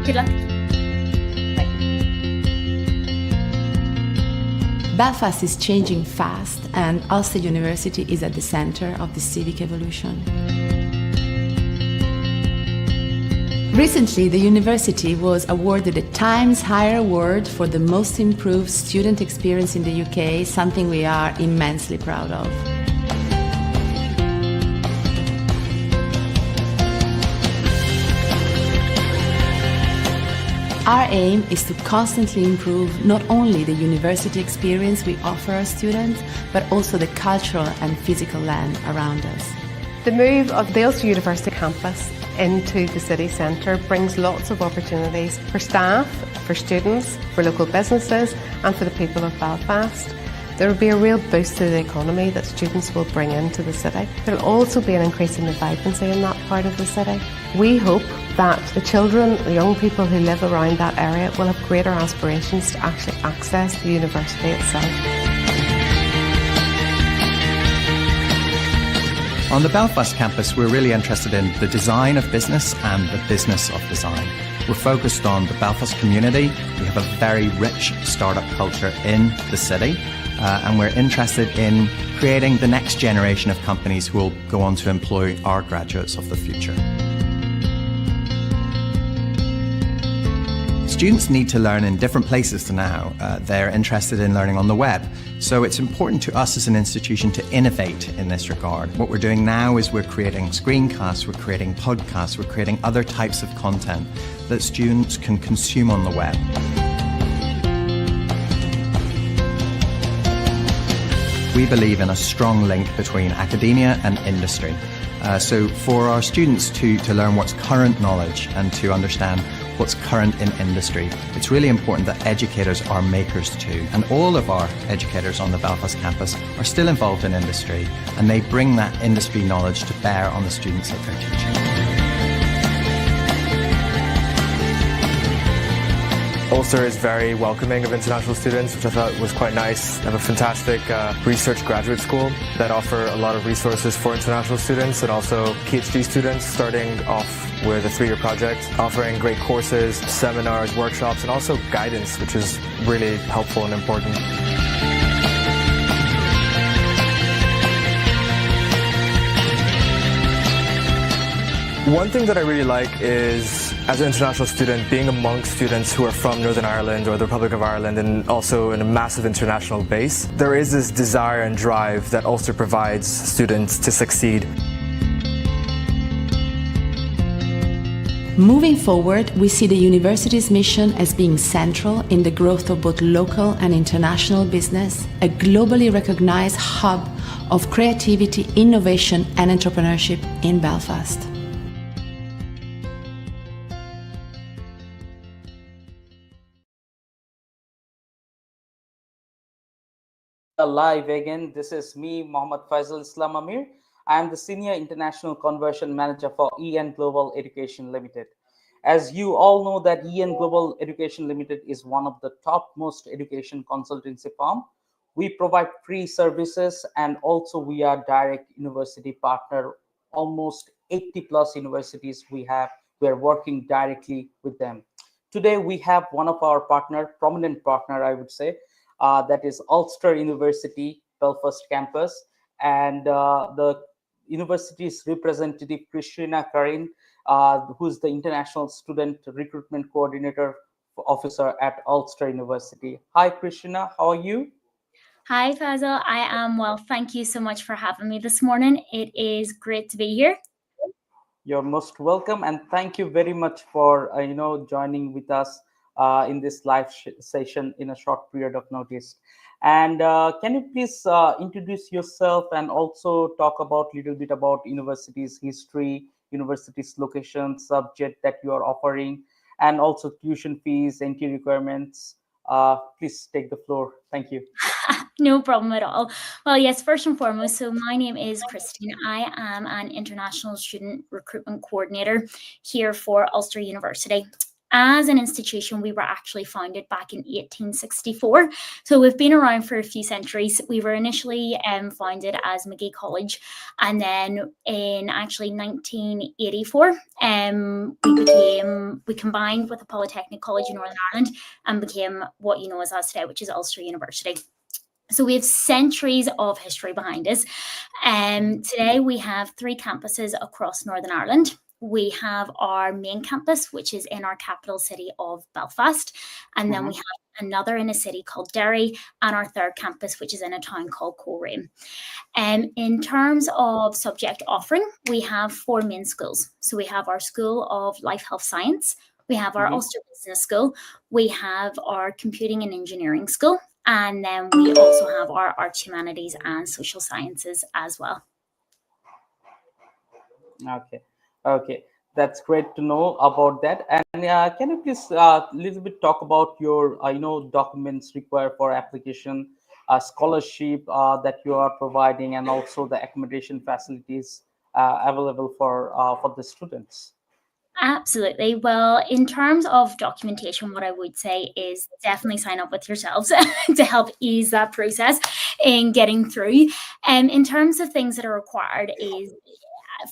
Good luck. Belfast is changing fast, and Ulster University is at the center of the civic evolution. Recently, the university was awarded a Times Higher Award for the most improved student experience in the UK, something we are immensely proud of. Our aim is to constantly improve not only the university experience we offer our students, but also the cultural and physical land around us. The move of the Ulster University campus into the city centre brings lots of opportunities for staff, for students, for local businesses and for the people of Belfast. There will be a real boost to the economy that students will bring into the city. There will also be an increase in the vibrancy in that part of the city. We hope that the children, the young people who live around that area will have greater aspirations to actually access the university itself. On the Belfast campus, we're really interested in the design of business and the business of design. We're focused on the Belfast community. We have a very rich startup culture in the city, and we're interested in creating the next generation of companies who will go on to employ our graduates of the future. Students need to learn in different places now. They're interested in learning on the web. So it's important to us as an institution to innovate in this regard. What we're doing now is we're creating screencasts, we're creating podcasts, we're creating other types of content that students can consume on the web. We believe in a strong link between academia and industry. So for our students to learn what's current knowledge and to understand what's current in industry, it's really important that educators are makers too. And all of our educators on the Belfast campus are still involved in industry, and they bring that industry knowledge to bear on the students that they're teaching. Ulster is very welcoming of international students, which I thought was quite nice. They have a fantastic research graduate school that offer a lot of resources for international students and also PhD students, starting off with a 3-year project, offering great courses, seminars, workshops, and also guidance, which is really helpful and important. One thing that I really like is, as an international student, being amongst students who are from Northern Ireland or the Republic of Ireland and also in a massive international base. There is this desire and drive that Ulster provides students to succeed. Moving forward, we see the university's mission as being central in the growth of both local and international business, a globally recognized hub of creativity, innovation and entrepreneurship in Belfast. Live again. This is me, Mohammad Faisal Islam Amir. I am the Senior International Conversion Manager for EN Global Education Limited. As you all know that EN Global Education Limited is one of the topmost education consultancy firm. We provide free services and also we are direct university partner. Almost 80 plus universities we are working directly with them. Today we have one of our prominent partner, I would say, that is Ulster University Belfast campus, and the university's representative Christina Karin, who's the International Student Recruitment Coordinator Officer at Ulster University. Hi Christina, how are you? Hi Faisal, I am well. Thank you so much for having me this morning. It is great to be here. You're most welcome, and thank you very much for joining with us in this live session in a short period of notice. And can you please introduce yourself and also talk about a little bit about university's history, university's location, subject that you are offering, and also tuition fees, entry requirements. Please take the floor. Thank you. No problem at all. Well, yes, first and foremost, so my name is Christine. I am an International Student Recruitment Coordinator here for Ulster University. as an institution, we were actually founded back in 1864. So we've been around for a few centuries. We were initially founded as Magee College, and then in actually 1984, we combined with the Polytechnic College in Northern Ireland and became what you know as us today, which is Ulster University. So we have centuries of history behind us. Today we have 3 campuses across Northern Ireland. We have our main campus, which is in our capital city of Belfast. And then we have another in a city called Derry, and our 3rd campus, which is in a town called 𝐶𝐸. In terms of subject offering, we have 4 main schools. So we have our School of Life Health Science, we have our Ulster Business School, we have our Computing and Engineering School, and then we also have our Arts, Humanities and Social Sciences as well. Okay, that's great to know about that. And can you please little bit talk about your documents required for application, scholarship that you are providing, and also the accommodation facilities available for the students? Absolutely. Well, in terms of documentation, what I would say is definitely sign up with yourselves to help ease that process in getting through. In terms of things that are required is,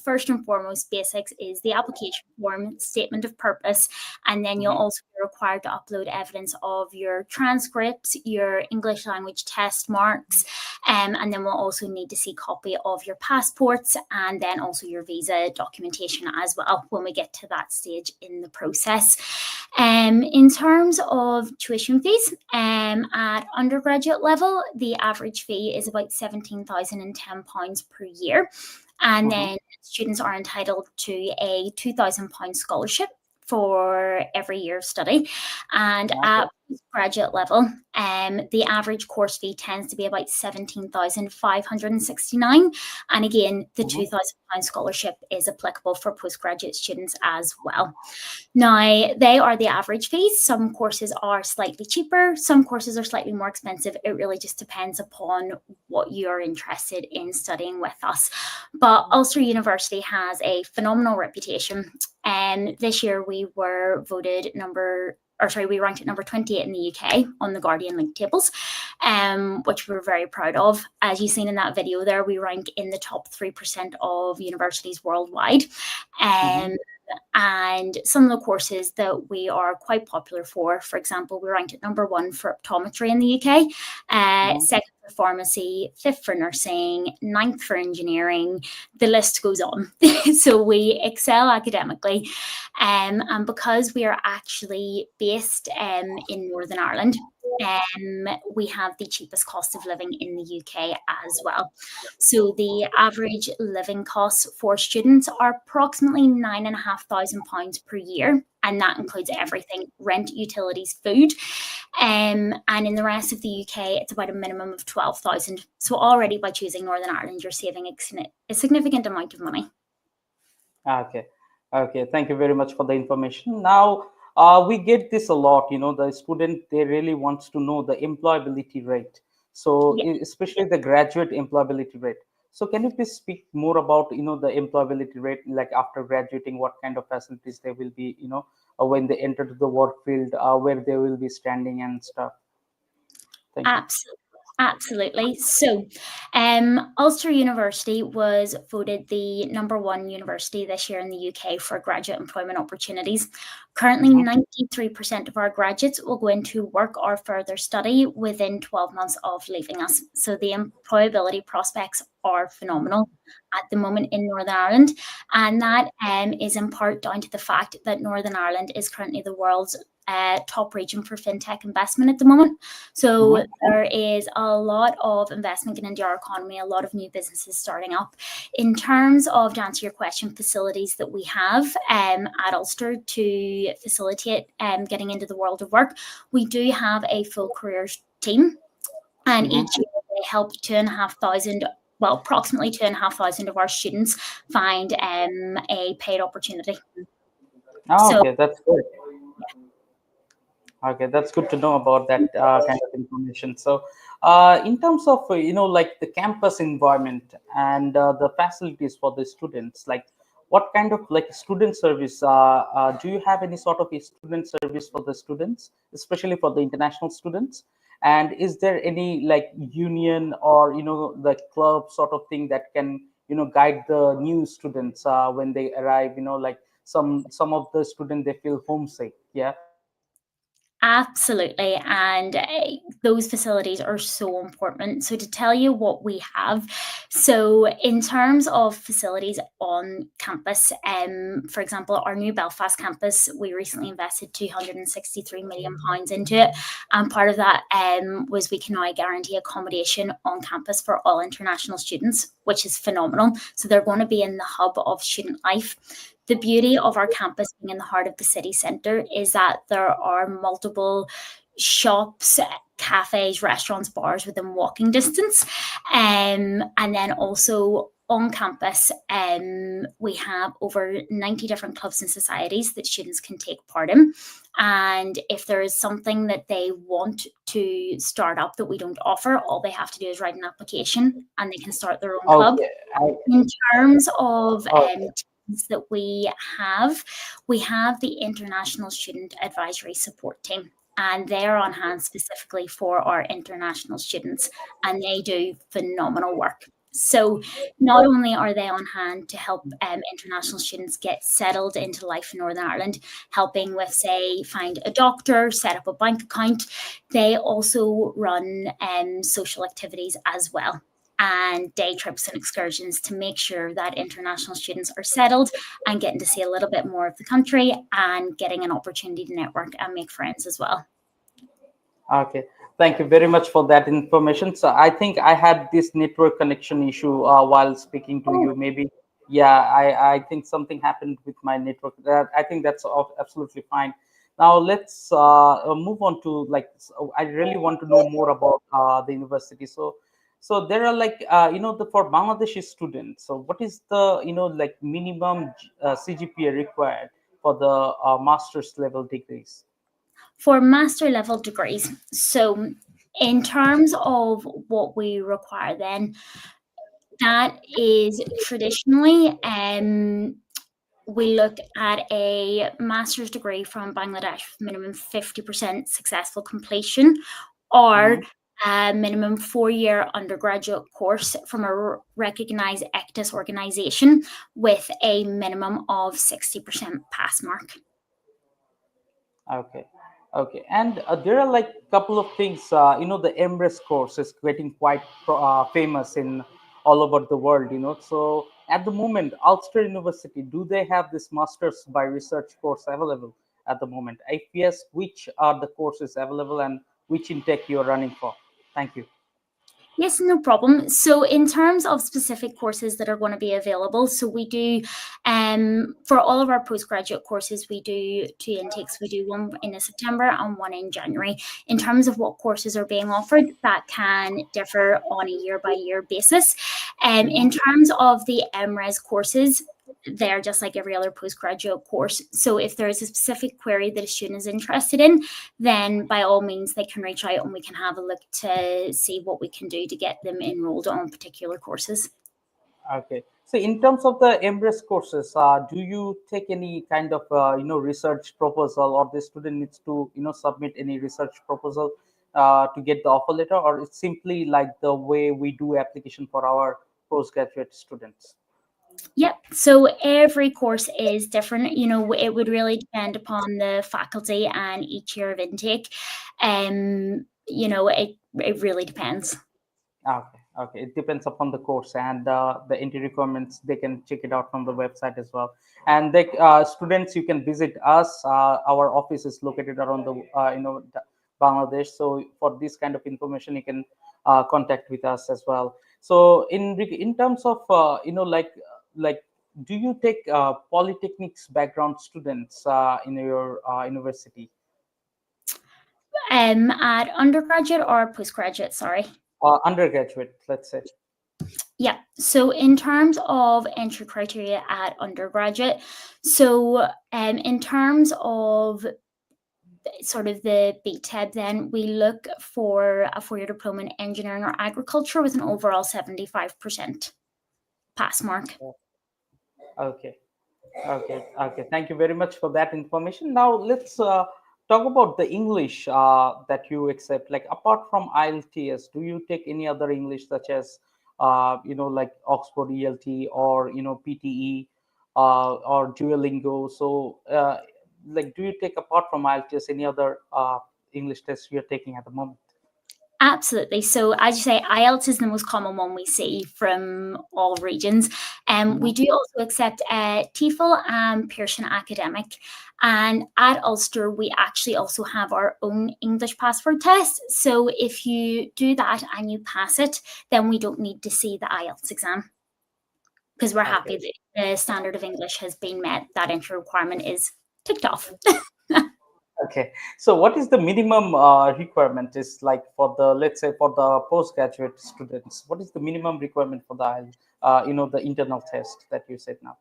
first and foremost, basics is the application form, statement of purpose, and then you'll also be required to upload evidence of your transcripts, your English language test marks, and then we'll also need to see a copy of your passports and then also your visa documentation as well when we get to that stage in the process. In terms of tuition fees, at undergraduate level, the average fee is about £17,010 per year. And then students are entitled to a £2,000 scholarship for every year of study. And at postgraduate level, the average course fee tends to be about £17,569. And again, the £2,000 scholarship is applicable for postgraduate students as well. Now, they are the average fees. Some courses are slightly cheaper. Some courses are slightly more expensive. It really just depends upon what you're interested in studying with us. But Ulster University has a phenomenal reputation. And this year we were we ranked at number 28 in the UK on the Guardian link tables, which we're very proud of. As you've seen in that video there, we rank in the top 3% of universities worldwide. And some of the courses that we are quite popular for example, we ranked at number 1 for optometry in the UK, 2nd for pharmacy, 5th for nursing, 9th for engineering, the list goes on. So we excel academically, and because we are actually based in Northern Ireland, we have the cheapest cost of living in the UK as well. So the average living costs for students are approximately £9,500 per year, and that includes everything: rent, utilities, food. And in the rest of the UK, it's about a minimum of 12,000. So already by choosing Northern Ireland, you're saving a significant amount of money. Okay, thank you very much for the information. Now, we get this a lot, the student, they really wants to know the employability rate. So especially the graduate employability rate. So can you please speak more about, the employability rate, like after graduating, what kind of facilities they will be, when they enter the work field, where they will be standing and stuff? Thank you. Absolutely. So Ulster University was voted the number 1 university this year in the UK for graduate employment opportunities. Currently, 93% of our graduates will go into work or further study within 12 months of leaving us. So the employability prospects are phenomenal at the moment in Northern Ireland. And that is in part down to the fact that Northern Ireland is currently the world's top region for fintech investment at the moment. So there is a lot of investment getting into our economy, a lot of new businesses starting up. In terms of, to answer your question, facilities that we have at Ulster to facilitate getting into the world of work, we do have a full careers team, and each year they help approximately 2,500 of our students find a paid opportunity. Okay, that's good. Okay, that's good to know about that kind of information. So in terms of, like the campus environment and the facilities for the students, like what kind of like student service do you have any sort of a student service for the students, especially for the international students? And is there any like union or the club sort of thing that can guide the new students when they arrive? Like some of the students, they feel homesick. Yeah. Absolutely. And those facilities are so important. So, to tell you what we have, so in terms of facilities on campus, for example, our new Belfast campus, we recently invested £263 million into it. And part of that was we can now guarantee accommodation on campus for all international students, which is phenomenal. So, they're going to be in the hub of student life. The beauty of our campus being in the heart of the city centre is that there are multiple shops, cafes, restaurants, bars within walking distance. And then also on campus, we have over 90 different clubs and societies that students can take part in. And if there is something that they want to start up that we don't offer, all they have to do is write an application and they can start their own club. In terms of that we have the International Student Advisory Support Team, and they're on hand specifically for our international students, and they do phenomenal work. So not only are they on hand to help international students get settled into life in Northern Ireland, helping with, say, find a doctor, set up a bank account, they also run social activities as well, and day trips and excursions to make sure that international students are settled and getting to see a little bit more of the country and getting an opportunity to network and make friends as well. Okay, thank you very much for that information. So I think I had this network connection issue while speaking to you. Maybe, yeah, I think something happened with my network. I think that's absolutely fine. Now let's move on to I really want to know more about the university. So there are for Bangladeshi students. So what is the minimum CGPA required for the master's level degrees? For master level degrees, so in terms of what we require, then that is traditionally we look at a master's degree from Bangladesh, minimum 50% successful completion, or a minimum 4-year undergraduate course from a recognized ECTIS organization with a minimum of 60% pass mark. Okay, and there are like a couple of things. The Embrace course is getting quite famous in all over the world. So at the moment, Ulster University, do they have this Masters by Research course available at the moment? If yes, which are the courses available and which intake you are running for? Thank you. Yes, no problem. So in terms of specific courses that are going to be available, so we do, for all of our postgraduate courses, we do 2 intakes. We do one in September and one in January. In terms of what courses are being offered, that can differ on a year-by-year basis. In terms of the MRes courses, they're just like every other postgraduate course. So if there is a specific query that a student is interested in, then by all means they can reach out and we can have a look to see what we can do to get them enrolled on particular courses. Okay. So in terms of the Embrace courses, do you take any kind of research proposal, or the student needs to submit any research proposal to get the offer letter, or it's simply like the way we do application for our postgraduate students? Yep. So every course is different. It would really depend upon the faculty and each year of intake. It really depends. Okay. It depends upon the course and the entry requirements. They can check it out from the website as well. And students, you can visit us. Our office is located around the Bangladesh. So for this kind of information, you can contact with us as well. So in terms of do you take polytechnics background students in your university? At undergraduate or postgraduate, sorry? Undergraduate, let's say. Yeah. So in terms of entry criteria at undergraduate, so in terms of sort of the BTEB, then we look for a 4-year diploma in engineering or agriculture with an overall 75% pass mark. Okay. Okay, okay. Thank you very much for that information. Now let's talk about the English that you accept. Like apart from IELTS, do you take any other English such as like Oxford ELT or PTE or Duolingo? So like, do you take apart from IELTS any other English tests you're taking at the moment? Absolutely. So as you say, IELTS is the most common one we see from all regions. We do also accept TOEFL and Pearson Academic. And at Ulster, we actually also have our own English password test. So if you do that and you pass it, then we don't need to see the IELTS exam, because we're happy that the standard of English has been met. That entry requirement is ticked off. Okay, so what is the minimum requirement is like for the, let's say for the postgraduate students, what is the minimum requirement for the the internal test that you said now?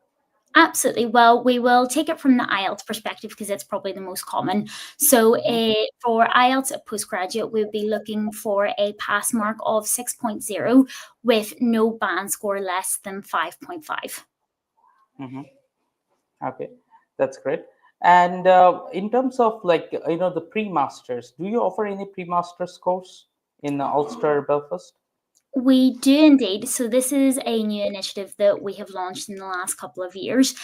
Absolutely. Well, we will take it from the IELTS perspective because it's probably the most common. So for IELTS at postgraduate, we'll be looking for a pass mark of 6.0 with no band score less than 5.5. Okay, that's great. And in terms of like the pre-masters, do you offer any pre-masters course in Ulster Belfast? We do indeed. So this is a new initiative that we have launched in the last couple of years.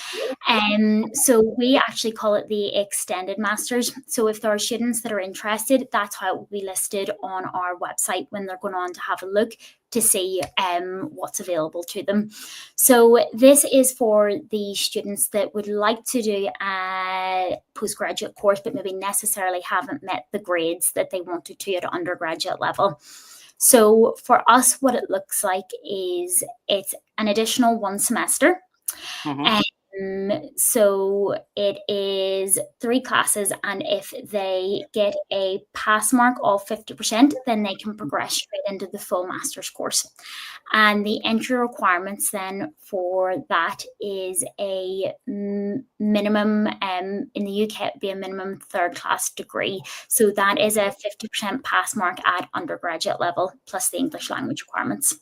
So we actually call it the Extended Masters. So if there are students that are interested, that's how it will be listed on our website when they're going on to have a look to see what's available to them. So this is for the students that would like to do a postgraduate course, but maybe necessarily haven't met the grades that they wanted to at undergraduate level. So for us, what it looks like is it's an additional 1 semester. So it is 3 classes, and if they get a pass mark of 50%, then they can progress straight into the full master's course. And the entry requirements then for that is a minimum, in the UK, it would be a minimum 3rd class degree. So that is a 50% pass mark at undergraduate level, plus the English language requirements.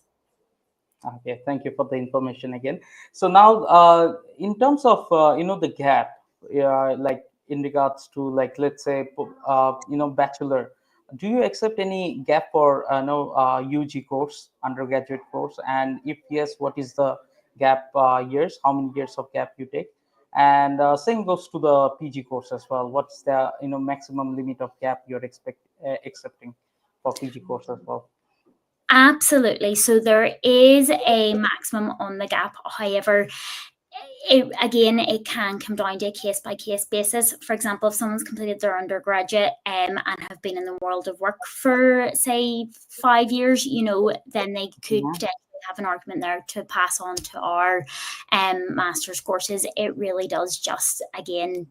Okay, thank you for the information again. So now, in terms of the gap, like in regards to like let's say bachelor, do you accept any gap for UG course, undergraduate course? And if yes, what is the gap years? How many years of gap you take? And same goes to the PG course as well. What's the maximum limit of gap you're accepting for PG course as well? Absolutely. So there is a maximum on the gap. However, it can come down to a case-by-case basis. For example, if someone's completed their undergraduate and have been in the world of work for, say, 5 years, then they could potentially have an argument there to pass on to our master's courses. It really does just, again,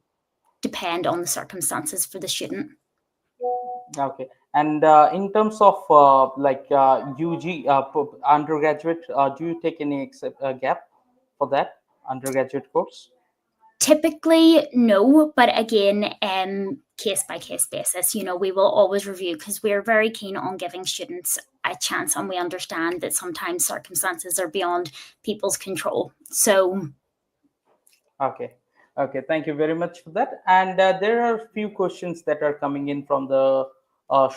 depend on the circumstances for the student. Okay. And in terms of UG undergraduate, do you take any gap for that undergraduate course? Typically, no, but again, case-by-case basis, we will always review, because we're very keen on giving students a chance, and we understand that sometimes circumstances are beyond people's control. So, okay, thank you very much for that. And there are a few questions that are coming in from the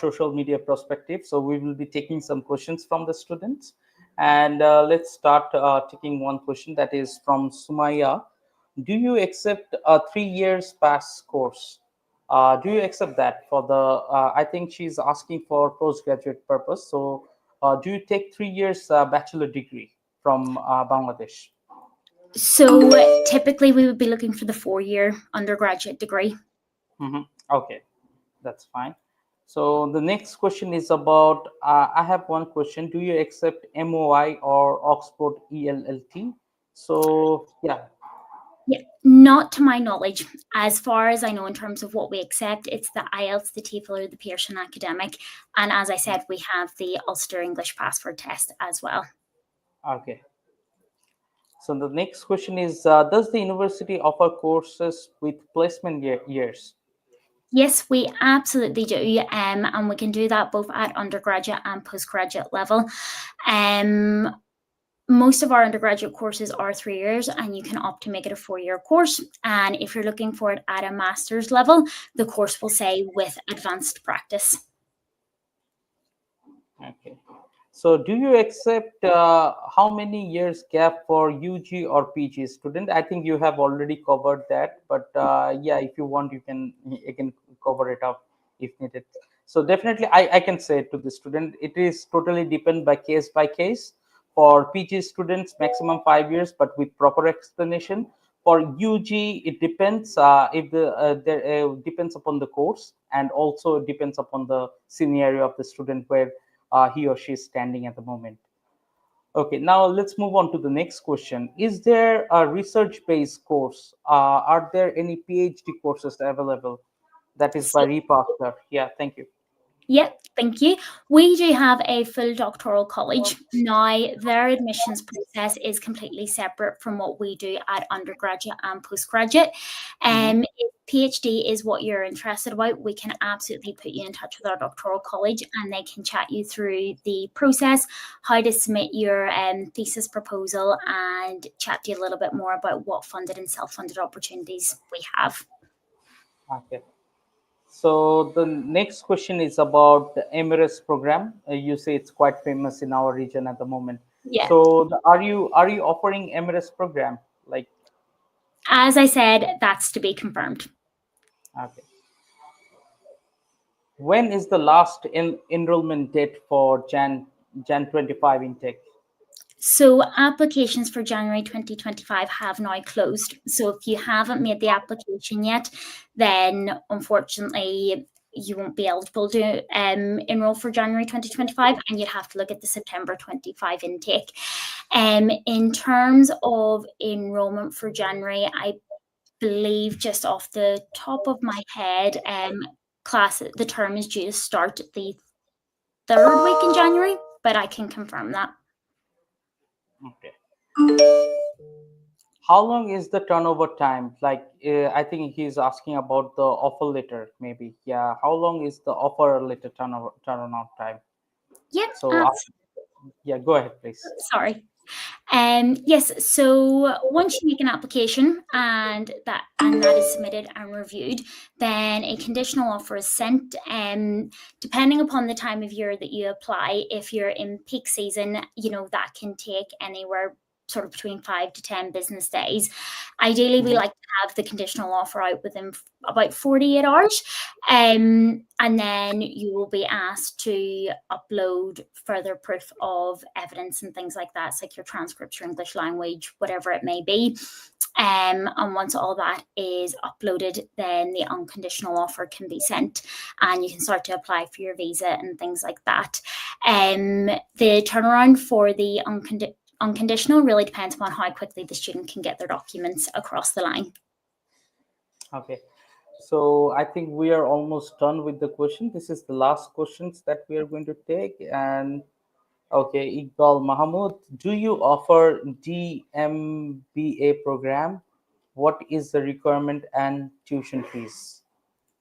social media perspective, so we will be taking some questions from the students. And let's start taking one question that is from Sumaya. Do you accept a 3 years pass course? Do you accept that for the, I think she's asking for postgraduate purpose. So do you take 3 years bachelor degree from Bangladesh? So typically we would be looking for the 4-year undergraduate degree. Okay, that's fine. So the next question is about, I have one question. Do you accept MOI or Oxford ELLT? So yeah. Yeah, not to my knowledge. As far as I know, in terms of what we accept, it's the IELTS, the TOEFL, or the Pearson Academic. And as I said, we have the Ulster English Password Test as well. Okay. So the next question is, does the university offer courses with placement years? Yes, we absolutely do. And we can do that both at undergraduate and postgraduate level. most of our undergraduate courses are 3 years, and you can opt to make it a 4-year course. And if you're looking for it at a master's level, the course will say with advanced practice. Okay. So do you accept how many years gap for UG or PG student? I think you have already covered that, but yeah, if you want, you can cover it up if needed. So definitely, I can say to the student, it is totally depend by case. For PG students, maximum 5 years, but with proper explanation. For UG, it depends if depends upon the course, and also depends upon the scenario of the student where he or she is standing at the moment. Okay, now let's move on to the next question. Is there a research-based course? Are there any PhD courses available? That is by repafter. Yeah, thank you. Yep, thank you. We do have a full doctoral college. Now, their admissions process is completely separate from what we do at undergraduate and postgraduate. If PhD is what you're interested about, we can absolutely put you in touch with our doctoral college, and they can chat you through the process, how to submit your thesis proposal, and chat to you a little bit more about what funded and self-funded opportunities we have. Okay. So the next question is about the MRS program. You say it's quite famous in our region at the moment. Yeah. So are you offering MRS program? Like, as I said, that's to be confirmed. Okay. When is the last enrollment date for Jan 25 intake? So applications for January 2025 have now closed. So if you haven't made the application yet, then unfortunately you won't be eligible to enroll for January 2025, and you'd have to look at the September 25 intake. In terms of enrollment for January, I believe, just off the top of my head, the term is due to start the 3rd week in January, but I can confirm that. Okay. How long is the turnover time? Like, I think he's asking about the offer letter, maybe. Yeah. How long is the offer letter turnaround time? Yep. So, yeah, go ahead, please. Sorry. Yes, so once you make an application and that is submitted and reviewed, then a conditional offer is sent. Depending upon the time of year that you apply, if you're in peak season, that can take anywhere sort of between 5 to 10 business days. Ideally, we like to have the conditional offer out within about 48 hours. And then you will be asked to upload further proof of evidence and things like that. It's like your transcripts, your English language, whatever it may be. And once all that is uploaded, then the unconditional offer can be sent, and you can start to apply for your visa and things like that. The turnaround for the unconditional really depends upon how quickly the student can get their documents across the line. Okay. So I think we are almost done with the question. This is the last questions that we are going to take. And okay, Iqbal Mahmood, do you offer DMBA program? What is the requirement and tuition fees?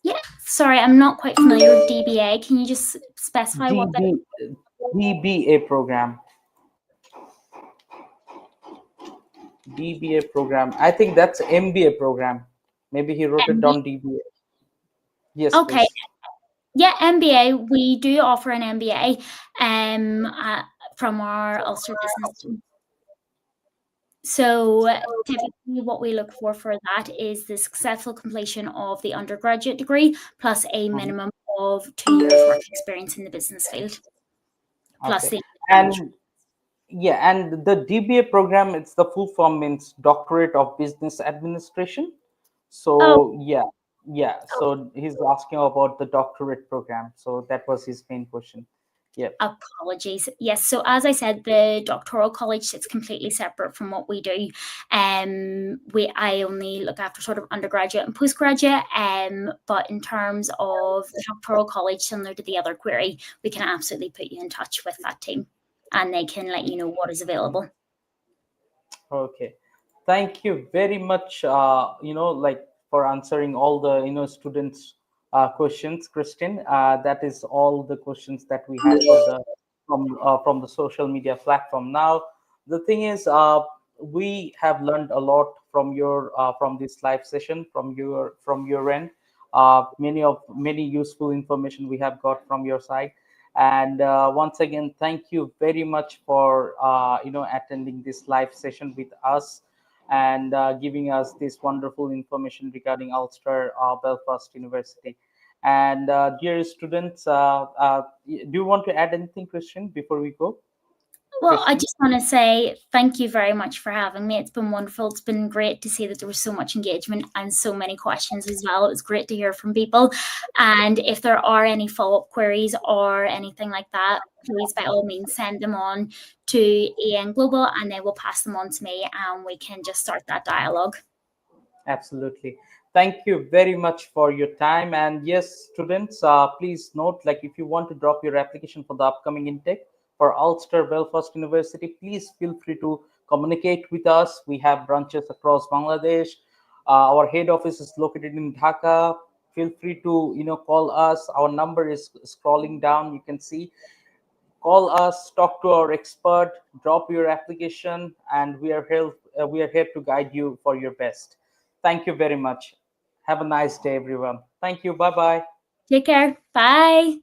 Yeah, sorry, I'm not quite familiar with DBA. Can you just specify what that is? DBA program. DBA program. I think that's MBA program. Maybe he wrote it down DBA. Yes. Okay. Please. Yeah, MBA. We do offer an MBA from our Ulster Business team. So typically what we look for that is the successful completion of the undergraduate degree plus a minimum of 2 years work experience in the business field. Plus the and the DBA program, it's the full form means Doctorate of Business Administration. So yeah. So he's asking about the doctorate program. So that was his main question. Yeah. Apologies. Yes. So as I said, the doctoral college sits completely separate from what we do. I only look after sort of undergraduate and postgraduate. But in terms of the doctoral college, similar to the other query, we can absolutely put you in touch with that team, and they can let you know what is available. Okay. Thank you very much. For answering all the students' questions, Christine. That is all the questions that we had from the social media platform. Now The thing is, we have learned a lot from your from this live session, from your end. Many useful information we have got from your side. And once again, thank you very much for attending this live session with us and giving us this wonderful information regarding Ulster Belfast University. And dear students, do you want to add anything, Christian, before we go? Well, I Christian? just want to say thank you very much for having me. It's been wonderful. It's been great to see that there was so much engagement and so many questions as well. It was great to hear from people. And if there are any follow-up queries or anything like that, please by all means send them on to EN Global and they will pass them on to me and we can just start that dialogue. Absolutely. Thank you very much for your time. And yes, students, please note, like if you want to drop your application for the upcoming intake for Ulster Belfast University, please feel free to communicate with us. We have branches across Bangladesh. Our head office is located in Dhaka. Feel free to call us. Our number is scrolling down. You can see. Call us, talk to our expert, drop your application, and we are here to guide you for your best. Thank you very much. Have a nice day, everyone. Thank you. Bye bye. Take care. Bye.